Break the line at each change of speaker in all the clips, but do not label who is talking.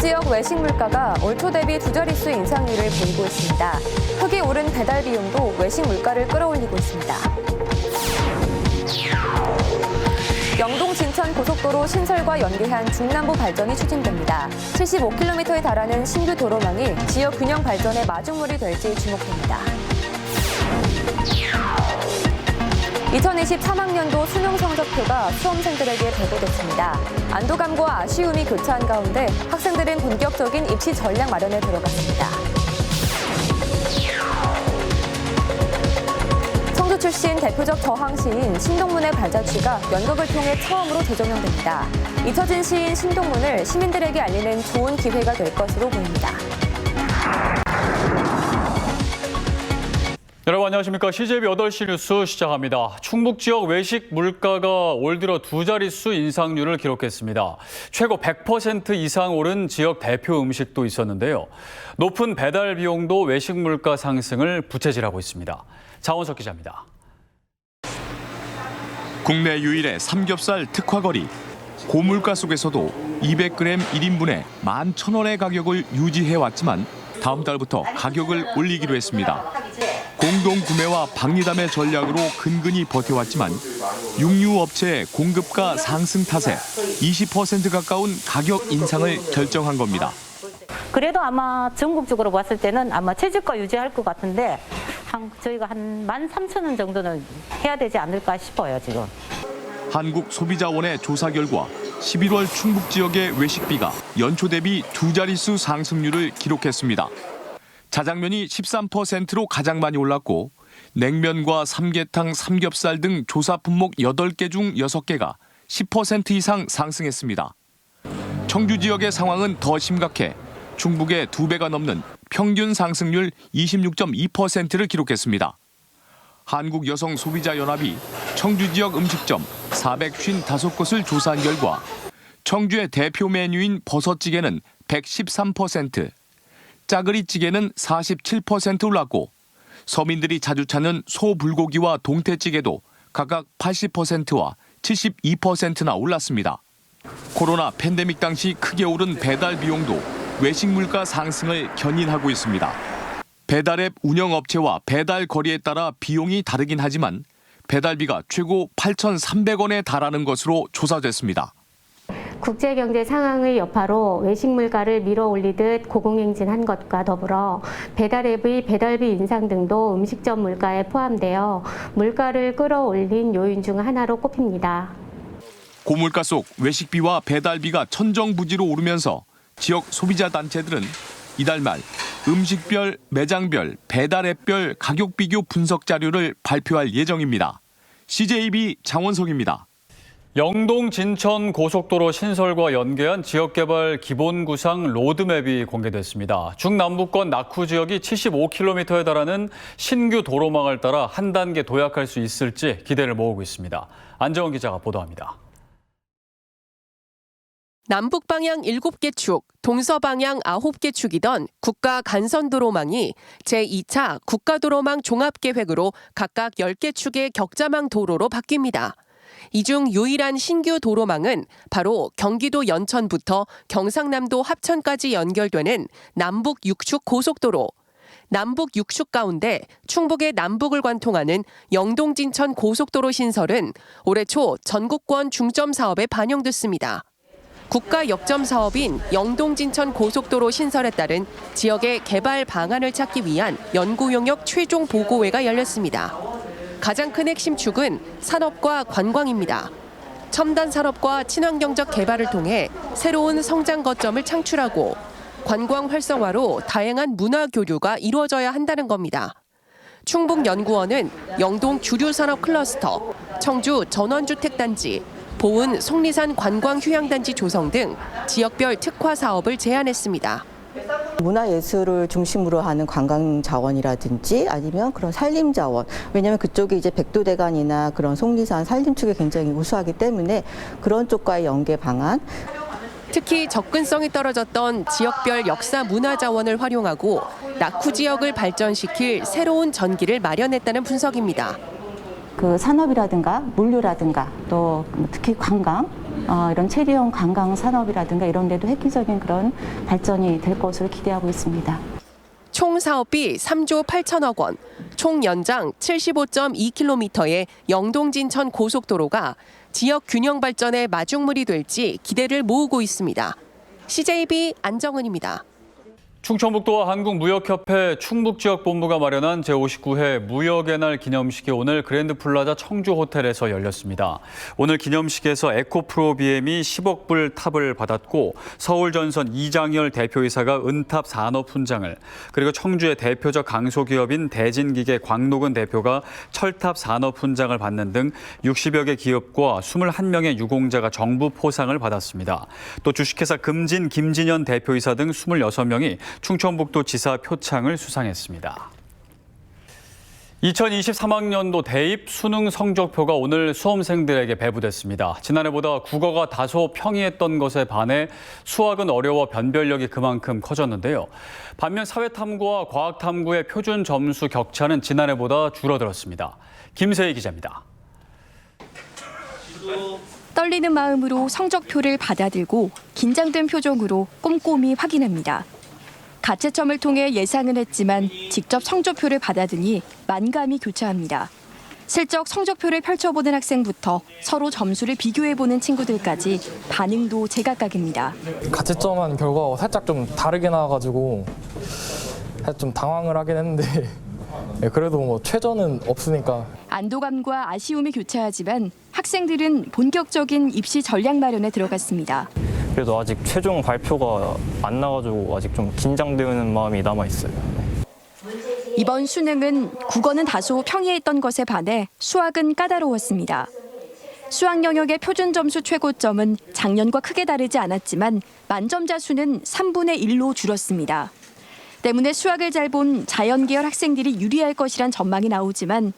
지역 외식 물가가 올 초 대비 두 자릿수 인상률을 보이고 있습니다. 흑이 오른 배달 비용도 외식 물가를 끌어올리고 있습니다. 영동 진천 고속도로 신설과 연계한 중남부 발전이 추진됩니다. 75km에 달하는 신규 도로망이 지역 균형 발전의 마중물이 될지 주목됩니다. 2023학년도 수능 성적표가 수험생들에게 발표됐습니다. 안도감과 아쉬움이 교차한 가운데 학생들은 본격적인 입시 전략 마련에 들어갔습니다. 청주 출신 대표적 저항 시인 신동문의 발자취가 연극을 통해 처음으로 재조명됩니다. 잊혀진 시인 신동문을 시민들에게 알리는 좋은 기회가 될 것으로 보입니다.
여러분 안녕하십니까. CJB 8시 뉴스 시작합니다. 충북 지역 외식 물가가 올 들어 두 자릿수 인상률을 기록했습니다. 최고 100% 이상 오른 지역 대표 음식도 있었는데요. 높은 배달 비용도 외식 물가 상승을 부채질하고 있습니다. 자원석 기자입니다.
국내 유일의 삼겹살 특화거리. 고물가 속에서도 200g 1인분에 11,000원의 가격을 유지해왔지만 다음 달부터 가격을 올리기로 했습니다. 공동 구매와 박리담의 전략으로 근근히 버텨왔지만 육류업체의 공급가 상승 탓에 20% 가까운 가격 인상을 결정한 겁니다.
그래도 아마 전국적으로 봤을 때는 아마 최저가 유지할 것 같은데 저희가 한 13,000원 정도는 해야 되지 않을까 싶어요, 지금.
한국소비자원의 조사 결과 11월 충북 지역의 외식비가 연초 대비 두 자릿수 상승률을 기록했습니다. 자장면이 13%로 가장 많이 올랐고 냉면과 삼계탕, 삼겹살 등 조사 품목 8개 중 6개가 10% 이상 상승했습니다. 청주 지역의 상황은 더 심각해 충북의 2배가 넘는 평균 상승률 26.2%를 기록했습니다. 한국여성소비자연합이 청주 지역 음식점 455곳을 조사한 결과 청주의 대표 메뉴인 버섯찌개는 113%, 짜그리찌개는 47% 올랐고 서민들이 자주 찾는 소불고기와 동태찌개도 각각 80%와 72%나 올랐습니다. 코로나 팬데믹 당시 크게 오른 배달 비용도 외식 물가 상승을 견인하고 있습니다. 배달앱 운영업체와 배달 거리에 따라 비용이 다르긴 하지만 배달비가 최고 8,300원에 달하는 것으로 조사됐습니다.
국제경제 상황의 여파로 외식 물가를 밀어올리듯 고공행진한 것과 더불어 배달앱의 배달비 인상 등도 음식점 물가에 포함되어 물가를 끌어올린 요인 중 하나로 꼽힙니다.
고물가 속 외식비와 배달비가 천정부지로 오르면서 지역 소비자 단체들은 이달 말 음식별, 매장별, 배달앱별 가격 비교 분석 자료를 발표할 예정입니다. CJB 장원석입니다.
영동 진천 고속도로 신설과 연계한 지역개발 기본구상 로드맵이 공개됐습니다. 중남부권 낙후 지역이 75km에 달하는 신규 도로망을 따라 한 단계 도약할 수 있을지 기대를 모으고 있습니다. 안정원 기자가 보도합니다.
남북 방향 7개 축, 동서 방향 9개 축이던 국가 간선도로망이 제2차 국가도로망 종합계획으로 각각 10개 축의 격자망 도로로 바뀝니다. 이 중 유일한 신규 도로망은 바로 경기도 연천부터 경상남도 합천까지 연결되는 남북 6축 고속도로. 남북 6축 가운데 충북의 남북을 관통하는 영동 진천 고속도로 신설은 올해 초 전국권 중점 사업에 반영됐습니다. 국가 역점 사업인 영동 진천 고속도로 신설에 따른 지역의 개발 방안을 찾기 위한 연구 용역 최종 보고회가 열렸습니다. 가장 큰 핵심 축은 산업과 관광입니다. 첨단 산업과 친환경적 개발을 통해 새로운 성장 거점을 창출하고 관광 활성화로 다양한 문화 교류가 이루어져야 한다는 겁니다. 충북연구원은 영동 주류산업 클러스터, 청주 전원주택단지, 보은 속리산 관광휴양단지 조성 등 지역별 특화 사업을 제안했습니다.
문화예술을 중심으로 하는 관광 자원이라든지 아니면 그런 산림 자원, 왜냐하면 그쪽이 이제 백두대간이나 그런 속리산 산림 축이 굉장히 우수하기 때문에 그런 쪽과의 연계 방안.
특히 접근성이 떨어졌던 지역별 역사 문화 자원을 활용하고 낙후 지역을 발전시킬 새로운 전기를 마련했다는 분석입니다.
그 산업이라든가 물류라든가 또 특히 관광
이런 체리형 관광 산업이라든가 이런 데도 획기적인 그런 발전이 될 것으로 기대하고 있습니다.
총 사업비 3조 8천억 원, 총 연장 75.2km의 영동진천 고속도로가 지역 균형 발전의 마중물이 될지 기대를 모으고 있습니다. CJB 안정은입니다.
충청북도와 한국무역협회 충북지역본부가 마련한 제59회 무역의 날 기념식이 오늘 그랜드플라자 청주호텔에서 열렸습니다. 오늘 기념식에서 에코프로비엠이 10억 불 탑을 받았고 서울전선 이장열 대표이사가 은탑 산업훈장을, 그리고 청주의 대표적 강소기업인 대진기계 광노근 대표가 철탑 산업훈장을 받는 등 60여 개 기업과 21명의 유공자가 정부 포상을 받았습니다. 또 주식회사 금진 김진현 대표이사 등 26명이 충청북도 지사 표창을 수상했습니다. 2023학년도 대입 수능 성적표가 오늘 수험생들에게 배부됐습니다. 지난해보다 국어가 다소 평이했던 것에 반해 수학은 어려워 변별력이 그만큼 커졌는데요. 반면 사회탐구와 과학탐구의 표준 점수 격차는 지난해보다 줄어들었습니다. 김세희 기자입니다.
떨리는 마음으로 성적표를 받아들고 긴장된 표정으로 꼼꼼히 확인합니다. 가채점을 통해 예상은 했지만 직접 성적표를 받아드니 만감이 교차합니다. 슬쩍 성적표를 펼쳐보는 학생부터 서로 점수를 비교해보는 친구들까지 반응도 제각각입니다.
가채점한 결과가 살짝 좀 다르게 나와가지고 좀 당황을 하긴 했는데 그래도 뭐 최저는 없으니까.
안도감과 아쉬움이 교차하지만 학생들은 본격적인 입시 전략 마련에 들어갔습니다.
그래도 아직 최종 발표가 안 나가지고 아직 좀 긴장되는 마음이 남아있어요.
이번 수능은 국어는 다소 평이했던 것에 반해 수학은 까다로웠습니다. 수학 영역의 표준 점수 최고점은 작년과 크게 다르지 않았지만 만점자 수는 3분의 1로 줄었습니다. 때문에 수학을 잘 본 자연계열 학생들이 유리할 것이란 전망이 나오지만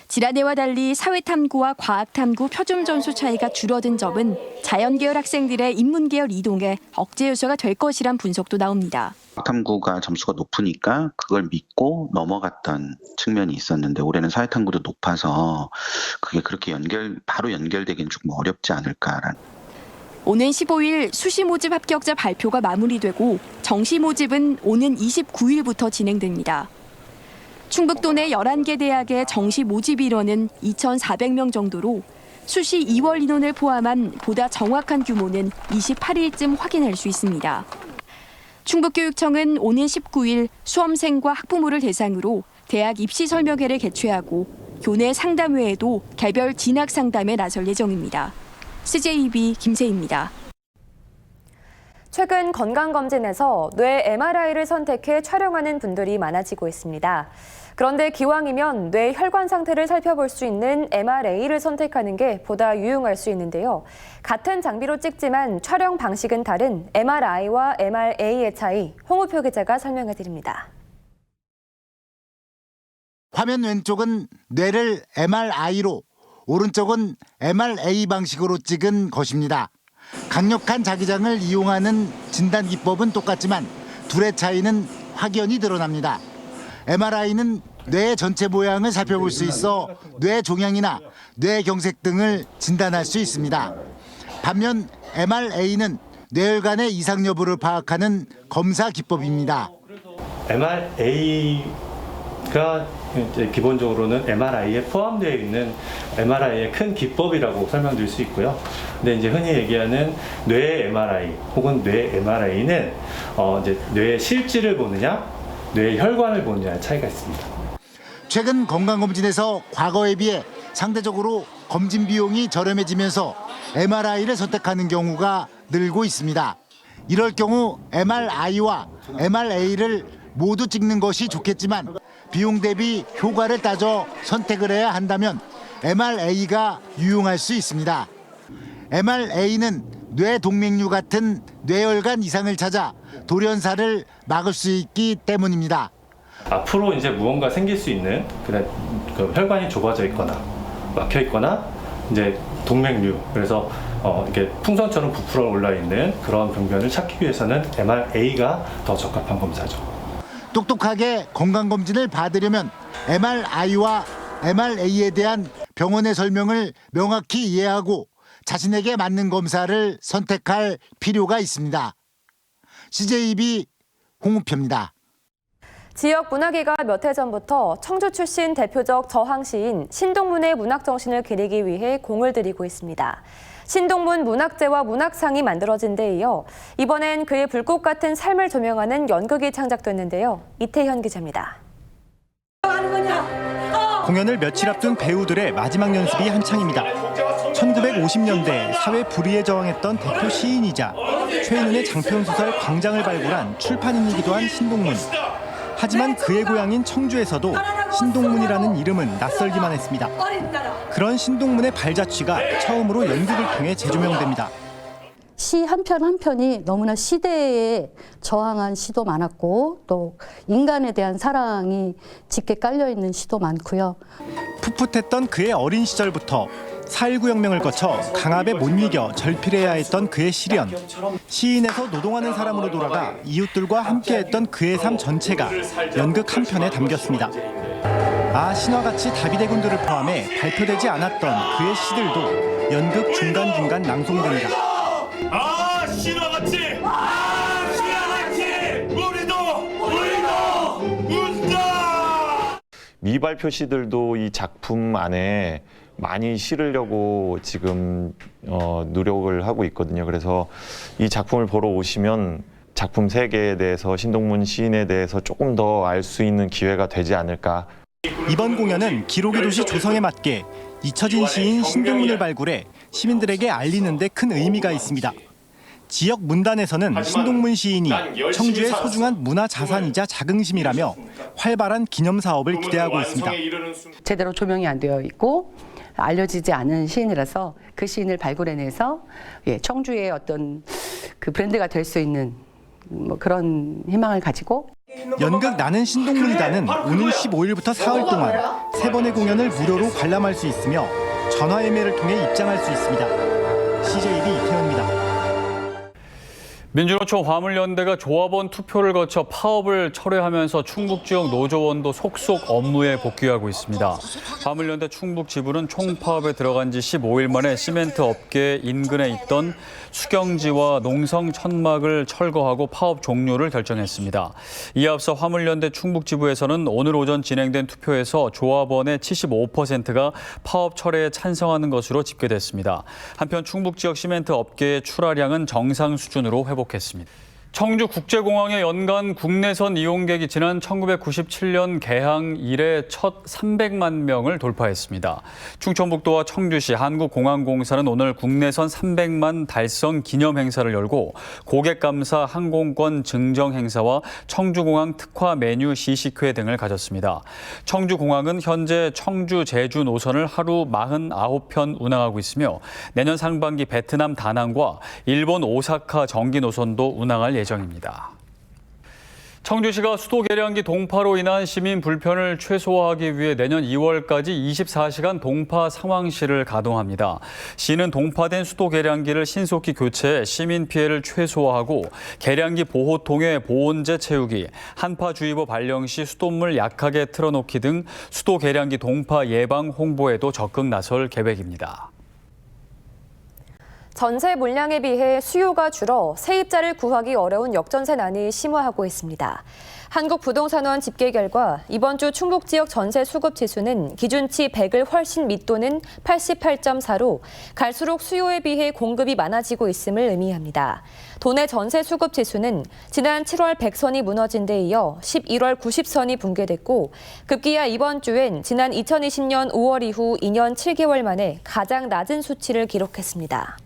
지난해와 달리 사회탐구와 과학탐구 표준 점수 차이가 줄어든 점은 자연계열 학생들의 인문계열 이동에 억제 요소가 될 것이란 분석도 나옵니다.
탐구가 점수가 높으니까 그걸 믿고 넘어갔던 측면이 있었는데 올해는 사회탐구도 높아서 그게 그렇게 바로 연결되기는 조금 어렵지 않을까라는.
오는 15일 수시 모집 합격자 발표가 마무리되고 정시 모집은 오는 29일부터 진행됩니다. 충북도 내 11개 대학의 정시 모집 인원은 2,400명 정도로 수시 2월 인원을 포함한 보다 정확한 규모는 28일쯤 확인할 수 있습니다. 충북교육청은 오는 19일 수험생과 학부모를 대상으로 대학 입시 설명회를 개최하고 교내 상담회에도 개별 진학 상담에 나설 예정입니다. CJB 김세희입니다.
최근 건강검진에서 뇌 MRI를 선택해 촬영하는 분들이 많아지고 있습니다. 그런데 기왕이면 뇌 혈관 상태를 살펴볼 수 있는 MRA를 선택하는 게 보다 유용할 수 있는데요. 같은 장비로 찍지만 촬영 방식은 다른 MRI와 MRA의 차이, 홍우표 기자가 설명해 드립니다.
화면 왼쪽은 뇌를 MRI로, 오른쪽은 MRA 방식으로 찍은 것입니다. 강력한 자기장을 이용하는 진단 기법은 똑같지만 둘의 차이는 확연히 드러납니다. MRI는 뇌 전체 모양을 살펴볼 수 있어 뇌 종양이나 뇌 경색 등을 진단할 수 있습니다. 반면 MRA는 뇌혈관의 이상 여부를 파악하는 검사 기법입니다.
MRA가 기본적으로는 MRI에 포함되어 있는 MRI의 큰 기법이라고 설명드릴 수 있고요. 근데 이제 흔히 얘기하는 뇌 MRI 혹은 뇌 MRI는 이제 뇌의 실질을 보느냐, 뇌의 혈관을 보느냐의 차이가 있습니다.
최근 건강검진에서 과거에 비해 상대적으로 검진 비용이 저렴해지면서 MRI를 선택하는 경우가 늘고 있습니다. 이럴 경우 MRI와 MRA를 모두 찍는 것이 좋겠지만 비용 대비 효과를 따져 선택을 해야 한다면 MRA가 유용할 수 있습니다. MRA는 뇌 동맥류 같은 뇌혈관 이상을 찾아 돌연사를 막을 수 있기 때문입니다.
앞으로 이제 무언가 생길 수 있는 그 혈관이 좁아져 있거나 막혀 있거나 이제 동맥류, 그래서 이렇게 풍선처럼 부풀어 올라 있는 그런 병변을 찾기 위해서는 MRA가 더 적합한 검사죠.
똑똑하게 건강검진을 받으려면 MRI와 MRA에 대한 병원의 설명을 명확히 이해하고 자신에게 맞는 검사를 선택할 필요가 있습니다. CJB 홍우표입니다.
지역 문화계가 몇 해 전부터 청주 출신 대표적 저항 시인 신동문의 문학 정신을 기리기 위해 공을 들이고 있습니다. 신동문 문학제와 문학상이 만들어진 데 이어 이번엔 그의 불꽃 같은 삶을 조명하는 연극이 창작됐는데요. 이태현 기자입니다.
공연을 며칠 앞둔 배우들의 마지막 연습이 한창입니다. 1950년대 사회 불의에 저항했던 대표 시인이자 최인훈의 장편 소설 광장을 발굴한 출판인이기도 한 신동문. 하지만 그의 고향인 청주에서도 신동문이라는 이름은 낯설기만 했습니다. 그런 신동문의 발자취가 처음으로 연극을 통해 재조명됩니다.
시 한 편 한 편이 너무나 시대에 저항한 시도 많았고 또 인간에 대한 사랑이 짙게 깔려있는 시도 많고요.
풋풋했던 그의 어린 시절부터 4.19 혁명을 거쳐 강압에 못 이겨 절필해야 했던 그의 시련. 시인에서 노동하는 사람으로 돌아가 이웃들과 함께했던 그의 삶 전체가 연극 한 편에 담겼습니다. 신화같이 다비대군들을 포함해 발표되지 않았던 그의 시들도 연극 중간중간 낭송됩니다.
신화같이! 신화같이! 우리도 웃자!
미발표 시들도 이 작품 안에 많이 실으려고 지금 노력을 하고 있거든요. 그래서 이 작품을 보러 오시면 작품 세계에 대해서 신동문 시인에 대해서 조금 더 알 수 있는 기회가 되지 않을까.
이번 공연은 기록의 도시 조성에 맞게 잊혀진 시인 신동문을 발굴해 시민들에게 알리는 데 큰 의미가 있습니다. 지역 문단에서는 신동문 시인이 청주의 소중한 문화 자산이자 자긍심이라며 활발한 기념 사업을 기대하고 있습니다.
제대로 조명이 안 되어 있고 알려지지 않은 시인이라서 그 시인을 발굴해내서 청주의 어떤 그 브랜드가 될 수 있는 그런 희망을 가지고
연극 나는 신동문이다는 오는 15일부터 사흘 동안 3번의 공연을 무료로 관람할 수 있으며 전화 예매를 통해 입장할 수 있습니다. CJB 이태현입니다.
민주노총 화물연대가 조합원 투표를 거쳐 파업을 철회하면서 충북 지역 노조원도 속속 업무에 복귀하고 있습니다. 화물연대 충북 지부는 총파업에 들어간 지 15일 만에 시멘트 업계 인근에 있던 수경지와 농성 천막을 철거하고 파업 종료를 결정했습니다. 이에 앞서 화물연대 충북 지부에서는 오늘 오전 진행된 투표에서 조합원의 75%가 파업 철회에 찬성하는 것으로 집계됐습니다. 한편 충북 지역 시멘트 업계의 출하량은 정상 수준으로 회복했습니다. 청주국제공항의 연간 국내선 이용객이 지난 1997년 개항 이래 첫 300만 명을 돌파했습니다. 충청북도와 청주시 한국공항공사는 오늘 국내선 300만 달성 기념 행사를 열고 고객 감사 항공권 증정 행사와 청주공항 특화 메뉴 시식회 등을 가졌습니다. 청주공항은 현재 청주 제주 노선을 하루 49편 운항하고 있으며 내년 상반기 베트남 다낭과 일본 오사카 정기 노선도 운항할 예정입니다. 청주시가 수도 계량기 동파로 인한 시민 불편을 최소화하기 위해 내년 2월까지 24시간 동파 상황실을 가동합니다. 시는 동파된 수도 계량기를 신속히 교체해 시민 피해를 최소화하고 계량기 보호통에 보온제 채우기, 한파주의보 발령 시 수돗물 약하게 틀어놓기 등 수도 계량기 동파 예방 홍보에도 적극 나설 계획입니다.
전세 물량에 비해 수요가 줄어 세입자를 구하기 어려운 역전세난이 심화하고 있습니다. 한국부동산원 집계 결과 이번 주 충북 지역 전세 수급 지수는 기준치 100을 훨씬 밑도는 88.4로 갈수록 수요에 비해 공급이 많아지고 있음을 의미합니다. 도내 전세 수급 지수는 지난 7월 100선이 무너진 데 이어 11월 90선이 붕괴됐고 급기야 이번 주엔 지난 2020년 5월 이후 2년 7개월 만에 가장 낮은 수치를 기록했습니다.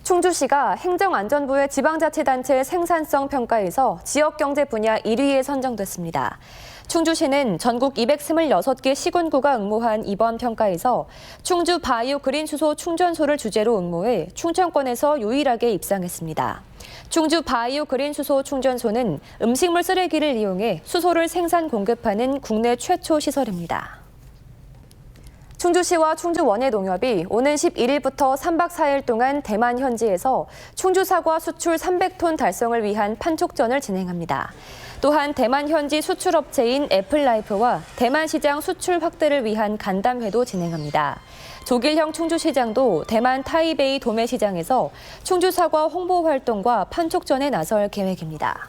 충주시가 행정안전부의 지방자치단체 생산성 평가에서 지역경제 분야 1위에 선정됐습니다. 충주시는 전국 226개 시군구가 응모한 이번 평가에서 충주 바이오 그린 수소 충전소를 주제로 응모해 충청권에서 유일하게 입상했습니다. 충주 바이오 그린 수소 충전소는 음식물 쓰레기를 이용해 수소를 생산 공급하는 국내 최초 시설입니다. 충주시와 충주원예농협이 오는 11일부터 3박 4일 동안 대만 현지에서 충주 사과 수출 300톤 달성을 위한 판촉전을 진행합니다. 또한 대만 현지 수출업체인 애플라이프와 대만 시장 수출 확대를 위한 간담회도 진행합니다. 조길형 충주시장도 대만 타이베이 도매시장에서 충주 사과 홍보 활동과 판촉전에 나설 계획입니다.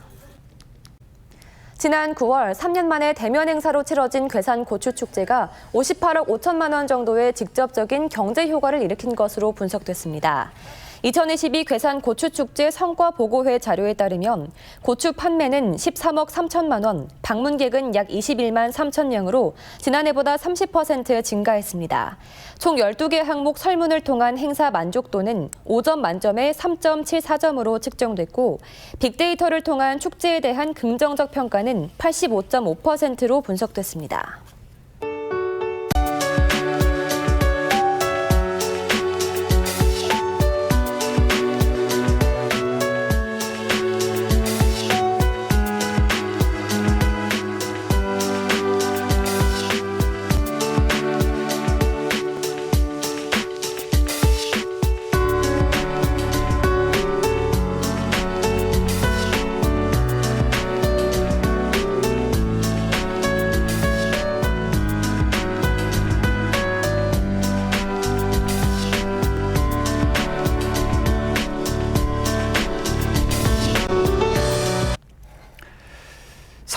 지난 9월 3년 만에 대면 행사로 치러진 괴산 고추축제가 58억 5천만 원 정도의 직접적인 경제 효과를 일으킨 것으로 분석됐습니다. 2022 괴산 고추축제 성과 보고회 자료에 따르면 고추 판매는 13억 3천만 원, 방문객은 약 21만 3천 명으로 지난해보다 30% 증가했습니다. 총 12개 항목 설문을 통한 행사 만족도는 5점 만점에 3.74점으로 측정됐고 빅데이터를 통한 축제에 대한 긍정적 평가는 85.5%로 분석됐습니다.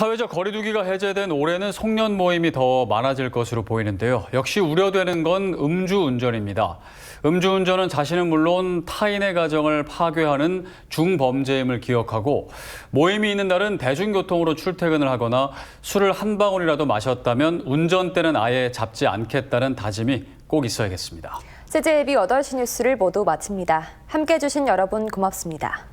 사회적 거리두기가 해제된 올해는 송년 모임이 더 많아질 것으로 보이는데요. 역시 우려되는 건 음주운전입니다. 음주운전은 자신은 물론 타인의 가정을 파괴하는 중범죄임을 기억하고 모임이 있는 날은 대중교통으로 출퇴근을 하거나 술을 한 방울이라도 마셨다면 운전대는 아예 잡지 않겠다는 다짐이 꼭 있어야겠습니다.
CJ 예비 8시 뉴스를 모두 마칩니다. 함께해 주신 여러분 고맙습니다.